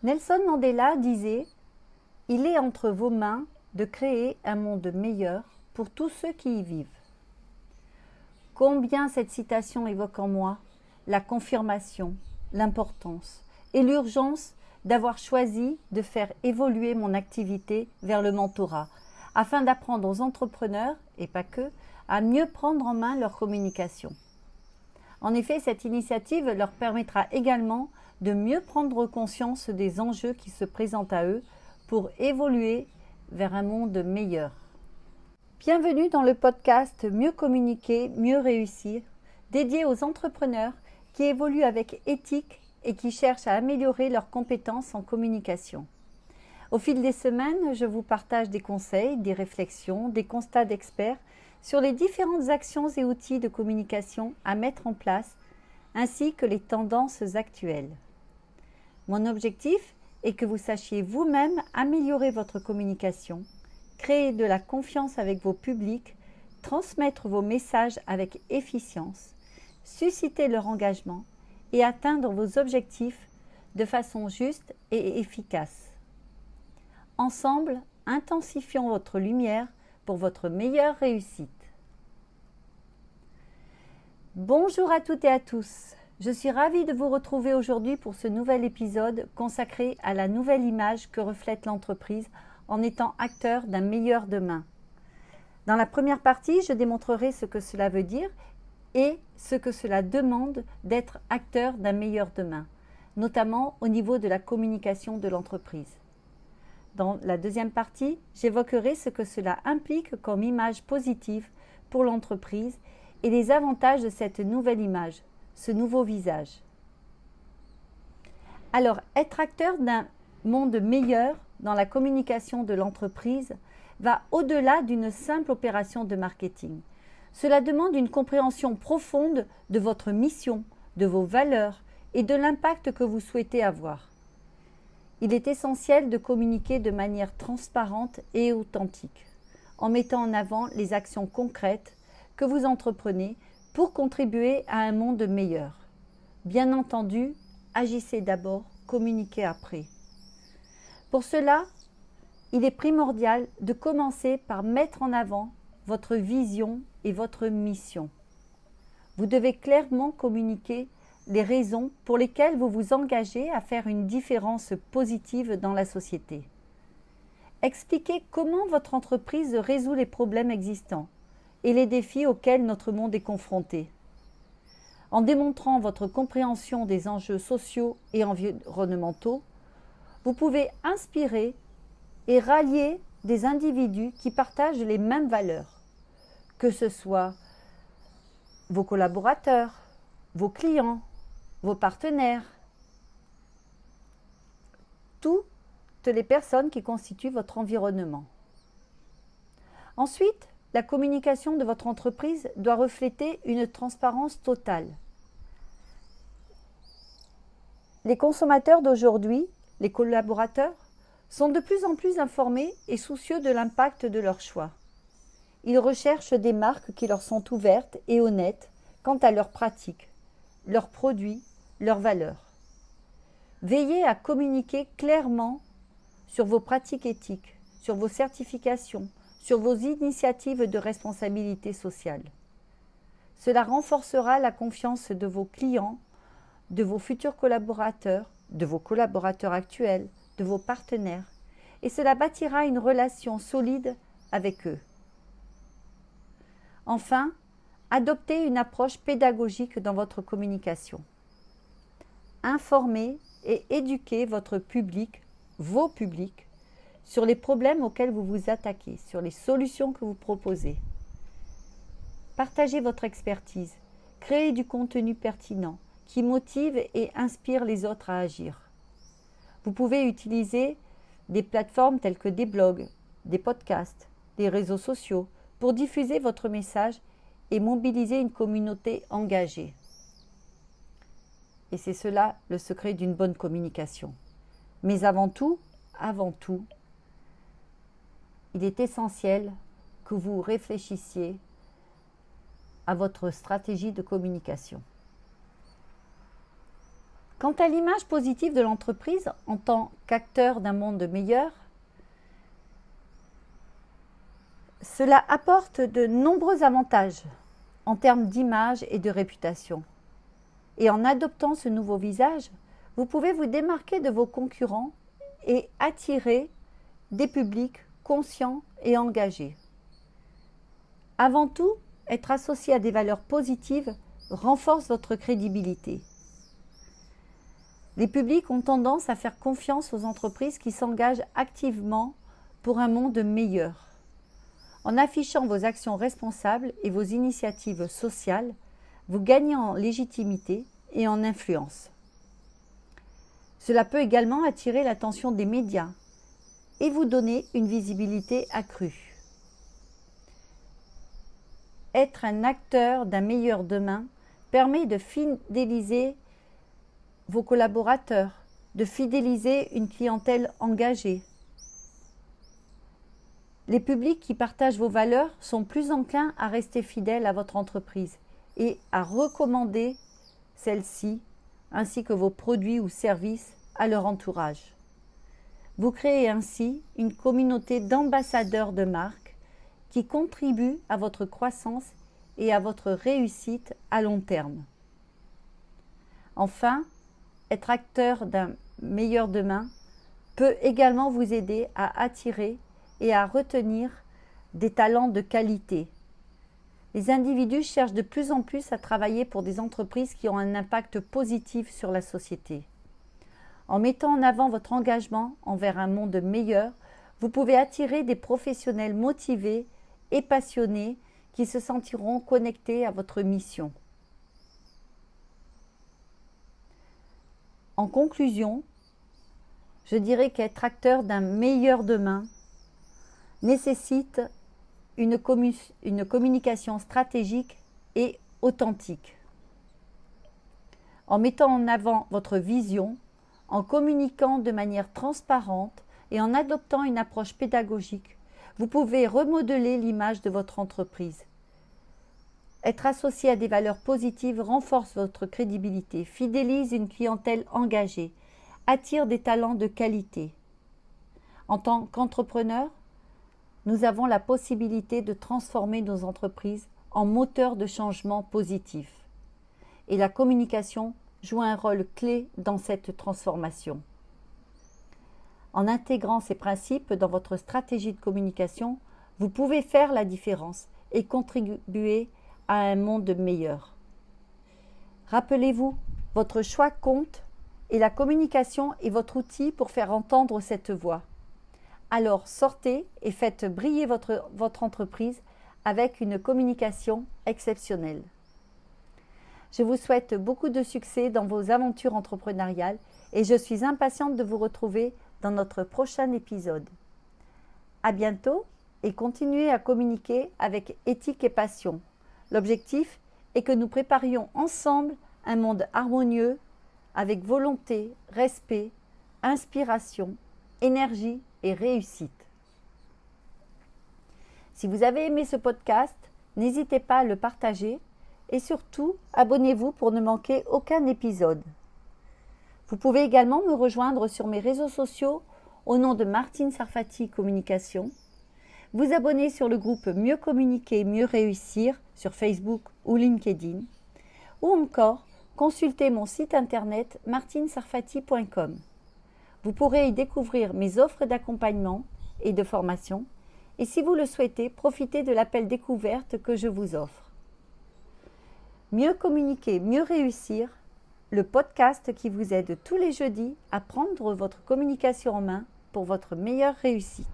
Nelson Mandela disait « Il est entre vos mains de créer un monde meilleur pour tous ceux qui y vivent ». Combien cette citation évoque en moi la confirmation, l'importance et l'urgence d'avoir choisi de faire évoluer mon activité vers le mentorat, afin d'apprendre aux entrepreneurs, et pas que, à mieux prendre en main leur communication. En effet, cette initiative leur permettra également de mieux prendre conscience des enjeux qui se présentent à eux pour évoluer vers un monde meilleur. Bienvenue dans le podcast Mieux communiquer, mieux réussir, dédié aux entrepreneurs qui évoluent avec éthique et qui cherchent à améliorer leurs compétences en communication. Au fil des semaines, je vous partage des conseils, des réflexions, des constats d'experts sur les différentes actions et outils de communication à mettre en place, ainsi que les tendances actuelles. Mon objectif est que vous sachiez vous-même améliorer votre communication, créer de la confiance avec vos publics, transmettre vos messages avec efficience, susciter leur engagement et atteindre vos objectifs de façon juste et efficace. Ensemble, intensifions votre lumière pour votre meilleure réussite. Bonjour à toutes et à tous. Je suis ravie de vous retrouver aujourd'hui pour ce nouvel épisode consacré à la nouvelle image que reflète l'entreprise en étant acteur d'un meilleur demain. Dans la première partie, je démontrerai ce que cela veut dire et ce que cela demande d'être acteur d'un meilleur demain, notamment au niveau de la communication de l'entreprise. Dans la deuxième partie, j'évoquerai ce que cela implique comme image positive pour l'entreprise et les avantages de cette nouvelle image, ce nouveau visage. Alors, être acteur d'un monde meilleur dans la communication de l'entreprise va au-delà d'une simple opération de marketing. Cela demande une compréhension profonde de votre mission, de vos valeurs et de l'impact que vous souhaitez avoir. Il est essentiel de communiquer de manière transparente et authentique, en mettant en avant les actions concrètes que vous entreprenez pour contribuer à un monde meilleur. Bien entendu, agissez d'abord, communiquez après. Pour cela, il est primordial de commencer par mettre en avant votre vision et votre mission. Vous devez clairement communiquer les raisons pour lesquelles vous vous engagez à faire une différence positive dans la société. Expliquez comment votre entreprise résout les problèmes existants et les défis auxquels notre monde est confronté. En démontrant votre compréhension des enjeux sociaux et environnementaux, vous pouvez inspirer et rallier des individus qui partagent les mêmes valeurs, que ce soit vos collaborateurs, vos clients, vos partenaires, toutes les personnes qui constituent votre environnement. Ensuite, la communication de votre entreprise doit refléter une transparence totale. Les consommateurs d'aujourd'hui, les collaborateurs, sont de plus en plus informés et soucieux de l'impact de leurs choix. Ils recherchent des marques qui leur sont ouvertes et honnêtes quant à leurs pratiques, leurs produits, leurs valeurs. Veillez à communiquer clairement sur vos pratiques éthiques, sur vos certifications, sur vos initiatives de responsabilité sociale. Cela renforcera la confiance de vos clients, de vos futurs collaborateurs, de vos collaborateurs actuels, de vos partenaires, et cela bâtira une relation solide avec eux. Enfin, adoptez une approche pédagogique dans votre communication. Informez et éduquez votre public, vos publics, sur les problèmes auxquels vous vous attaquez, sur les solutions que vous proposez. Partagez votre expertise, créez du contenu pertinent qui motive et inspire les autres à agir. Vous pouvez utiliser des plateformes telles que des blogs, des podcasts, des réseaux sociaux pour diffuser votre message et mobiliser une communauté engagée. Et c'est cela le secret d'une bonne communication. Mais avant tout, il est essentiel que vous réfléchissiez à votre stratégie de communication. Quant à l'image positive de l'entreprise en tant qu'acteur d'un monde meilleur, cela apporte de nombreux avantages en termes d'image et de réputation. Et en adoptant ce nouveau visage, vous pouvez vous démarquer de vos concurrents et attirer des publics conscients et engagés. Avant tout, être associé à des valeurs positives renforce votre crédibilité. Les publics ont tendance à faire confiance aux entreprises qui s'engagent activement pour un monde meilleur. En affichant vos actions responsables et vos initiatives sociales, vous gagnez en légitimité et en influence. Cela peut également attirer l'attention des médias et vous donner une visibilité accrue. Être un acteur d'un meilleur demain permet de fidéliser vos collaborateurs, de fidéliser une clientèle engagée. Les publics qui partagent vos valeurs sont plus enclins à rester fidèles à votre entreprise et à recommander celle-ci, ainsi que vos produits ou services, à leur entourage. Vous créez ainsi une communauté d'ambassadeurs de marque qui contribuent à votre croissance et à votre réussite à long terme. Enfin, être acteur d'un meilleur demain peut également vous aider à attirer et à retenir des talents de qualité. Les individus cherchent de plus en plus à travailler pour des entreprises qui ont un impact positif sur la société. En mettant en avant votre engagement envers un monde meilleur, vous pouvez attirer des professionnels motivés et passionnés qui se sentiront connectés à votre mission. En conclusion, je dirais qu'être acteur d'un meilleur demain nécessite une communication stratégique et authentique. En mettant en avant votre vision, en communiquant de manière transparente et en adoptant une approche pédagogique, vous pouvez remodeler l'image de votre entreprise. Être associé à des valeurs positives renforce votre crédibilité, fidélise une clientèle engagée, attire des talents de qualité. En tant qu'entrepreneur, nous avons la possibilité de transformer nos entreprises en moteurs de changement positif. Et la communication joue un rôle clé dans cette transformation. En intégrant ces principes dans votre stratégie de communication, vous pouvez faire la différence et contribuer à un monde meilleur. Rappelez-vous, votre choix compte et la communication est votre outil pour faire entendre cette voix. Alors sortez et faites briller votre entreprise avec une communication exceptionnelle. Je vous souhaite beaucoup de succès dans vos aventures entrepreneuriales et je suis impatiente de vous retrouver dans notre prochain épisode. À bientôt et continuez à communiquer avec éthique et passion. L'objectif est que nous préparions ensemble un monde harmonieux avec volonté, respect, inspiration, énergie et réussite. Si vous avez aimé ce podcast, n'hésitez pas à le partager et surtout, abonnez-vous pour ne manquer aucun épisode. Vous pouvez également me rejoindre sur mes réseaux sociaux au nom de Martine Sarfati Communication, vous abonner sur le groupe Mieux communiquer, mieux réussir sur Facebook ou LinkedIn, ou encore consulter mon site internet martinesarfati.com. Vous pourrez y découvrir mes offres d'accompagnement et de formation, et si vous le souhaitez, profitez de l'appel découverte que je vous offre. Mieux communiquer, mieux réussir, le podcast qui vous aide tous les jeudis à prendre votre communication en main pour votre meilleure réussite.